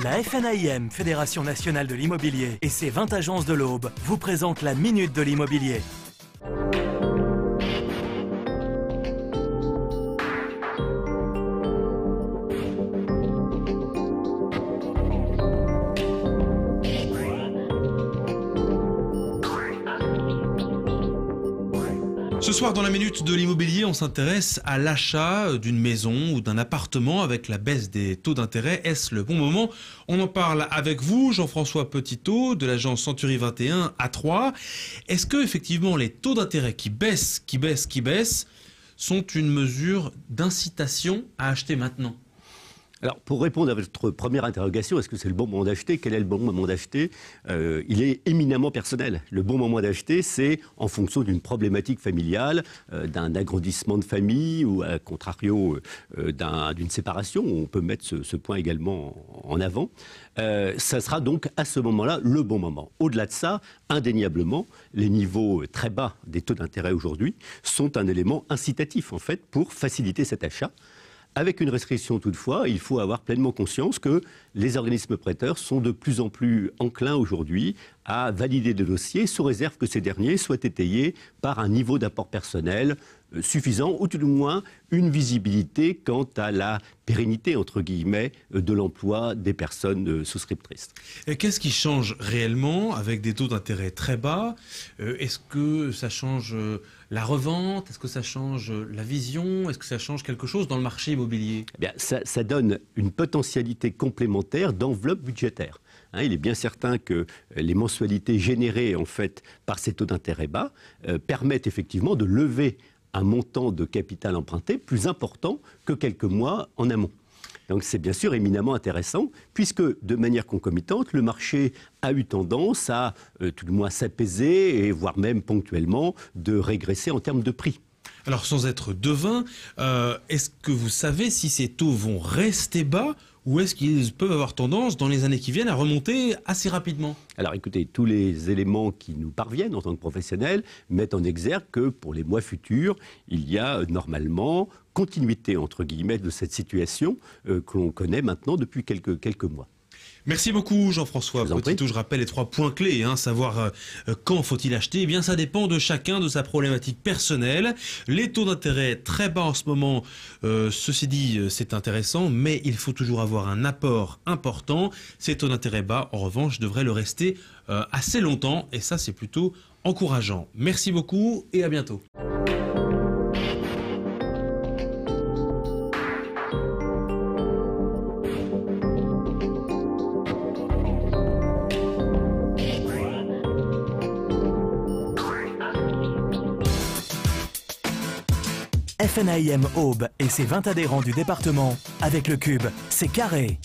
La FNAIM, Fédération nationale de l'immobilier, et ses 20 agences de l'Aube vous présentent la Minute de l'immobilier. Ce soir, dans la Minute de l'immobilier, on s'intéresse à l'achat d'une maison ou d'un appartement avec la baisse des taux d'intérêt. Est-ce le bon moment? On en parle avec vous, Jean-François Petitot, de l'agence Century 21 à Troyes. Est-ce que, effectivement, les taux d'intérêt qui baissent, sont une mesure d'incitation à acheter maintenant? Alors, pour répondre à votre première interrogation, est-ce que c'est le bon moment d'acheter? Quel est le bon moment d'acheter? Il est éminemment personnel. Le bon moment d'acheter, c'est en fonction d'une problématique familiale, d'un agrandissement de famille ou, à contrario, d'une séparation. On peut mettre ce point également en avant. Ça sera donc à ce moment-là le bon moment. Au-delà de ça, indéniablement, les niveaux très bas des taux d'intérêt aujourd'hui sont un élément incitatif, en fait, pour faciliter cet achat. Avec une restriction toutefois, il faut avoir pleinement conscience que les organismes prêteurs sont de plus en plus enclins aujourd'hui à valider des dossiers sous réserve que ces derniers soient étayés par un niveau d'apport personnel suffisant ou tout du moins une visibilité quant à la pérennité, entre guillemets, de l'emploi des personnes souscriptrices. Et qu'est-ce qui change réellement avec des taux d'intérêt très bas? Est-ce que ça change la revente? Est-ce que ça change la vision? Est-ce que ça change quelque chose dans le marché immobilier? Eh bien, ça donne une potentialité complémentaire d'enveloppe budgétaire. Il est bien certain que les mensualités générées en fait par ces taux d'intérêt bas permettent effectivement de lever un montant de capital emprunté plus important que quelques mois en amont. Donc c'est bien sûr éminemment intéressant, puisque de manière concomitante, le marché a eu tendance à tout du moins s'apaiser et voire même ponctuellement de régresser en termes de prix. Alors sans être devin, est-ce que vous savez si ces taux vont rester bas ou est-ce qu'ils peuvent avoir tendance dans les années qui viennent à remonter assez rapidement? Alors écoutez, tous les éléments qui nous parviennent en tant que professionnels mettent en exergue que pour les mois futurs, il y a normalement continuité entre guillemets de cette situation que l'on connaît maintenant depuis quelques mois. Merci beaucoup Jean-François Petitot. Je rappelle les 3 points clés, savoir quand faut-il acheter. Eh bien ça dépend de chacun, de sa problématique personnelle. Les taux d'intérêt très bas en ce moment, ceci dit c'est intéressant, mais il faut toujours avoir un apport important. Ces taux d'intérêt bas, en revanche, devraient le rester assez longtemps et ça c'est plutôt encourageant. Merci beaucoup et à bientôt. FNAIM Aube et ses 20 adhérents du département, avec le Cube, c'est carré.